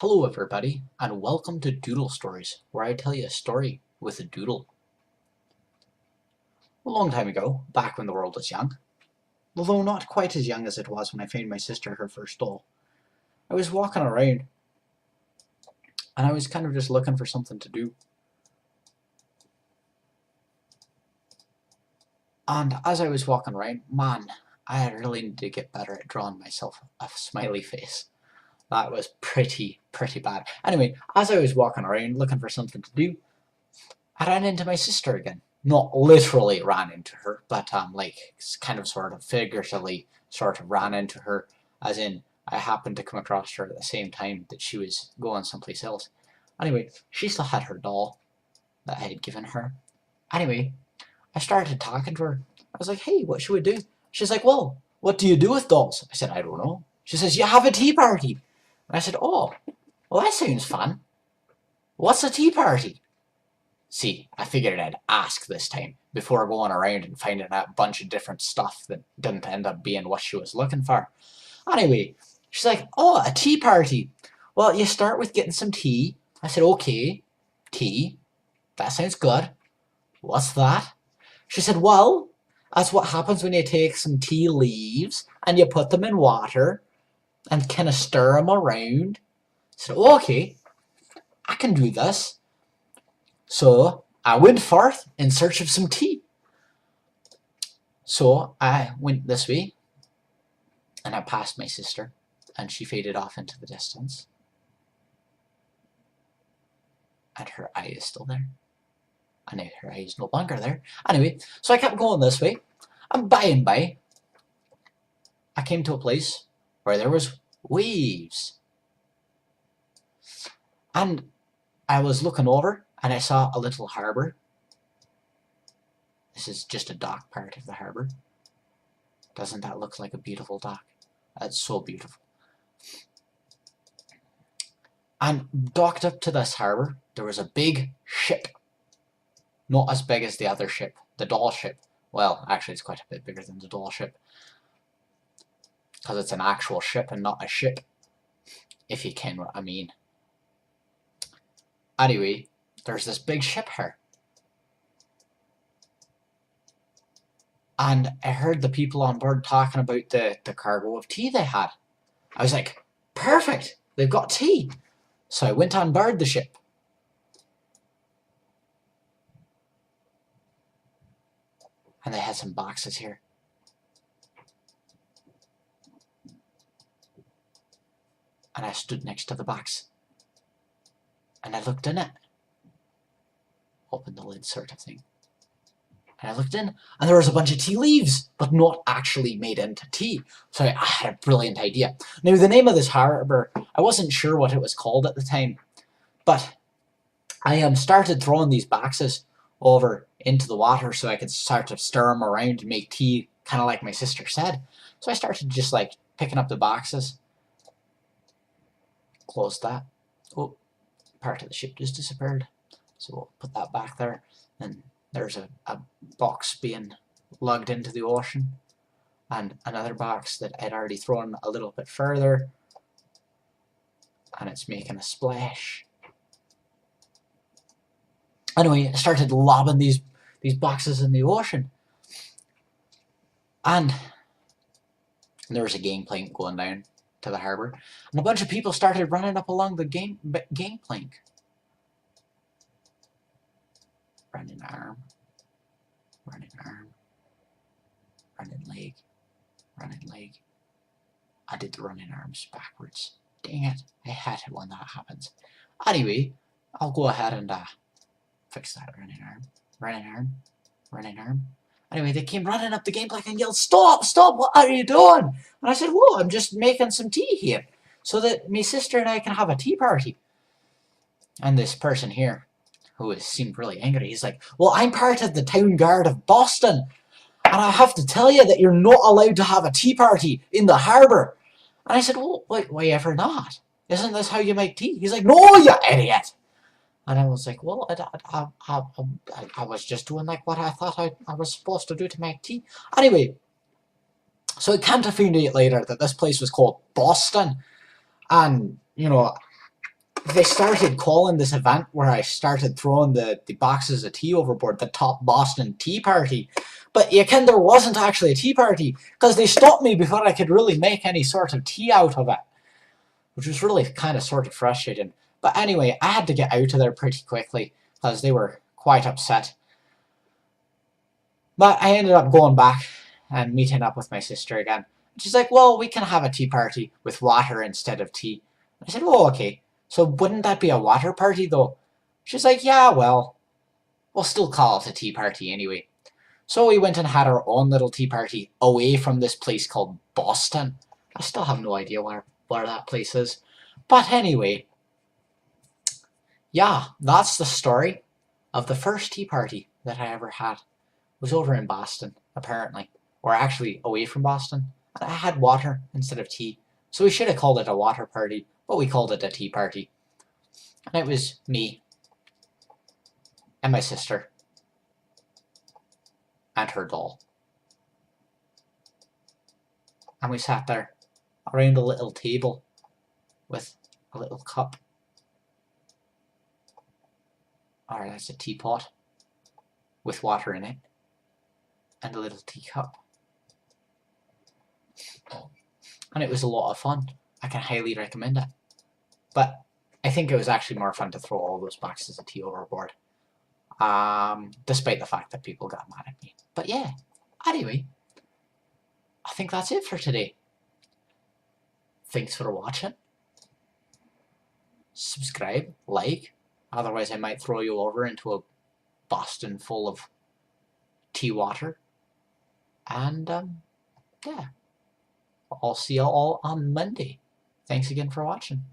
Hello everybody, and welcome to Doodle Stories, where I tell you a story with a doodle. A long time ago, back when the world was young, although not quite as young as it was when I found my sister her first doll, I was walking around, and I was kind of just looking for something to do. And as I was walking around, man, I really need to get better at drawing myself a smiley face. That was pretty bad. Anyway, as I was walking around looking for something to do, I ran into my sister again. Not literally ran into her, but kind of sort of figuratively sort of ran into her, as in I happened to come across her at the same time that she was going someplace else. Anyway, she still had her doll that I had given her. Anyway, I started talking to her. I was like, hey, what should we do? She's like, well, what do you do with dolls? I said, I don't know. She says, you have a tea party. And I said, oh, well, that sounds fun. What's a tea party? See, I figured I'd ask this time, before going around and finding out a bunch of different stuff that didn't end up being what she was looking for. Anyway, she's like, oh, a tea party. Well, you start with getting some tea. I said, okay, tea. That sounds good. What's that? She said, well, that's what happens when you take some tea leaves and you put them in water and kind of stir them around. I said, okay, I can do this. So I went forth in search of some tea. So I went this way, and I passed my sister, and she faded off into the distance. And her eye is still there. And now her eye is no longer there. Anyway, so I kept going this way, and by, I came to a place where there was waves. And I was looking over, and I saw a little harbour. This is just a dock part of the harbour. Doesn't that look like a beautiful dock? That's so beautiful. And docked up to this harbour, there was a big ship. Not as big as the other ship, the doll ship. Well, actually it's quite a bit bigger than the doll ship, because it's an actual ship and not a ship, if you ken what I mean. Anyway, there's this big ship here. And I heard the people on board talking about the cargo of tea they had. I was like, perfect, they've got tea. So I went on board the ship. And they had some boxes here. And I stood next to the box. And I looked in it. Opened the lid sort of thing. And I looked in, and there was a bunch of tea leaves, but not actually made into tea. So I had a brilliant idea. Now, the name of this harbour, I wasn't sure what it was called at the time, but I started throwing these boxes over into the water so I could sort of stir them around and make tea, kind of like my sister said. So I started just like picking up the boxes. Close that. Oh, part of the ship just disappeared. So we'll put that back there. And there's a box being lugged into the ocean. And another box that I'd already thrown a little bit further. And it's making a splash. Anyway, I started lobbing these boxes in the ocean. And there was a gangplank going down to the harbour. And a bunch of people started running up along the gangplank. Running arm, running arm, running leg, running leg. I did the running arms backwards. Dang it, I hate it when that happens. Anyway, I'll go ahead and fix that. Running arm, running arm, running arm. Anyway, they came running up the gangplank and yelled, stop, stop, what are you doing? And I said, whoa, I'm just making some tea here so that my sister and I can have a tea party. And this person here, who seemed really angry, he's like, well, I'm part of the town guard of Boston, and I have to tell you that you're not allowed to have a tea party in the harbour. And I said, well, why ever not? Isn't this how you make tea? He's like, no, you idiot. And I was like, well, I was just doing like what I thought I was supposed to do to make tea. Anyway, so it came to find out later that this place was called Boston. And, you know, they started calling this event where I started throwing the boxes of tea overboard the Top Boston Tea Party. But you ken there wasn't actually a tea party, because they stopped me before I could really make any sort of tea out of it, which was really kind of sort of frustrating. But anyway, I had to get out of there pretty quickly, because they were quite upset. But I ended up going back and meeting up with my sister again. She's like, well, we can have a tea party with water instead of tea. I said, oh, okay. So wouldn't that be a water party, though? She's like, yeah, well, we'll still call it a tea party anyway. So we went and had our own little tea party away from this place called Boston. I still have no idea where that place is. But anyway, yeah, that's the story of the first tea party that I ever had. It was over in Boston, apparently. Or actually away from Boston. And I had water instead of tea. So we should have called it a water party, but we called it a tea party. And it was me and my sister and her doll. And we sat there around a little table with a little cup. Or that's a teapot with water in it. And a little teacup. And it was a lot of fun. I can highly recommend it. But I think it was actually more fun to throw all those boxes of tea overboard. Despite the fact that people got mad at me. But yeah, anyway, I think that's it for today. Thanks for watching. Subscribe, like, otherwise I might throw you over into a Boston full of tea water. And yeah, I'll see you all on Monday. Thanks again for watching.